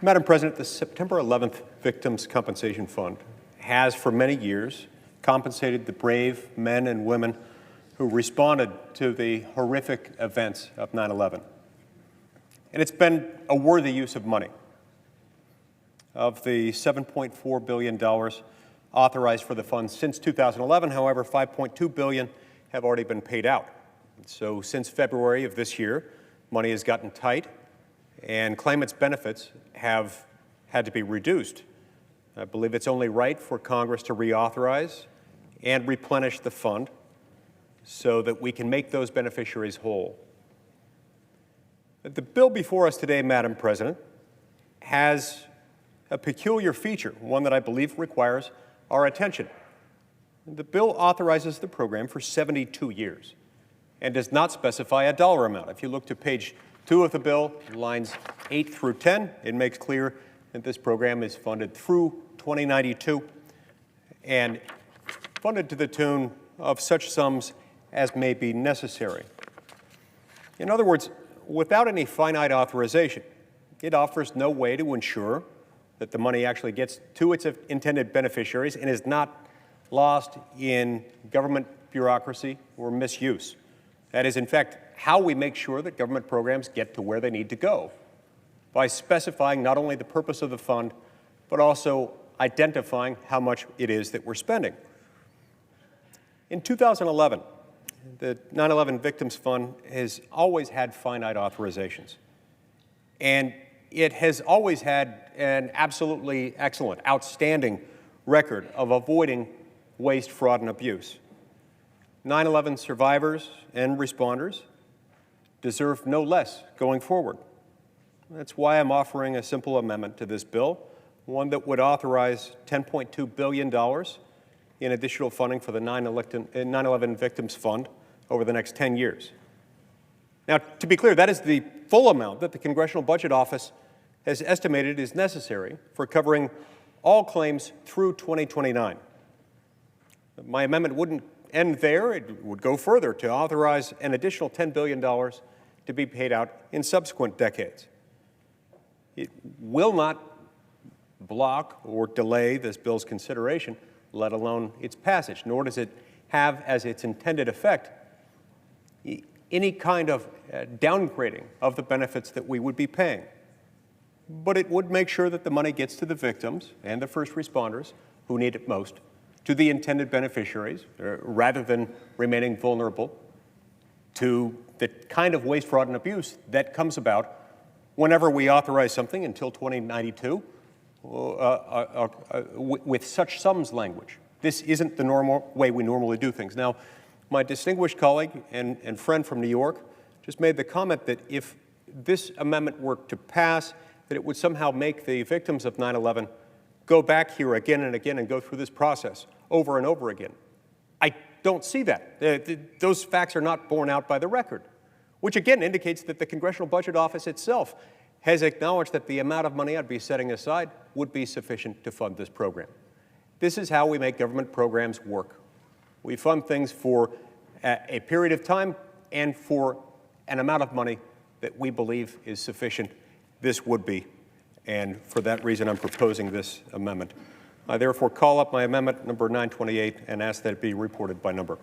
Madam President, the September 11th Victims' Compensation Fund has for many years compensated the brave men and women who responded to the horrific events of 9/11. And it's been a worthy use of money. Of the $7.4 billion authorized for the fund since 2011, however, $5.2 billion have already been paid out. So since February of this year, money has gotten tight, and claimants' benefits have had to be reduced. I believe it's only right for Congress to reauthorize and replenish the fund so that we can make those beneficiaries whole. The bill before us today, Madam President, has a peculiar feature, one that I believe requires our attention. The bill authorizes the program for 72 years and does not specify a dollar amount. If you look to page 2 of the bill, lines 8 through 10, it makes clear that this program is funded through 2092 and funded to the tune of such sums as may be necessary. In other words, without any finite authorization, it offers no way to ensure that the money actually gets to its intended beneficiaries and is not lost in government bureaucracy or misuse. That is, in fact, how we make sure that government programs get to where they need to go, by specifying not only the purpose of the fund, but also identifying how much it is that we're spending. In 2011, the 9/11 Victims Fund has always had finite authorizations, and it has always had an absolutely excellent, outstanding record of avoiding waste, fraud, and abuse. 9/11 survivors and responders deserve no less going forward. That's why I'm offering a simple amendment to this bill, one that would authorize $10.2 billion in additional funding for the 9/11 Victims Fund over the next 10 years. Now, to be clear, that is the full amount that the Congressional Budget Office has estimated is necessary for covering all claims through 2029. My amendment wouldn't end there. It would go further to authorize an additional $10 billion to be paid out in subsequent decades. It will not block or delay this bill's consideration, let alone its passage, nor does it have as its intended effect any kind of downgrading of the benefits that we would be paying. But it would make sure that the money gets to the victims and the first responders who need it most, to the intended beneficiaries, rather than remaining vulnerable to the kind of waste, fraud, and abuse that comes about whenever we authorize something until 2092 with such sums language. This isn't the normal way we normally do things. Now, my distinguished colleague and friend from New York just made the comment that if this amendment were to pass, that it would somehow make the victims of 9/11 go back here again and again and go through this process over and over again. I don't see that. Those facts are not borne out by the record, which again indicates that the Congressional Budget Office itself has acknowledged that the amount of money I'd be setting aside would be sufficient to fund this program. This is how we make government programs work. We fund things for a period of time and for an amount of money that we believe is sufficient. This would be, and for that reason I'm proposing this amendment. I therefore call up my amendment number 928 and ask that it be reported by number.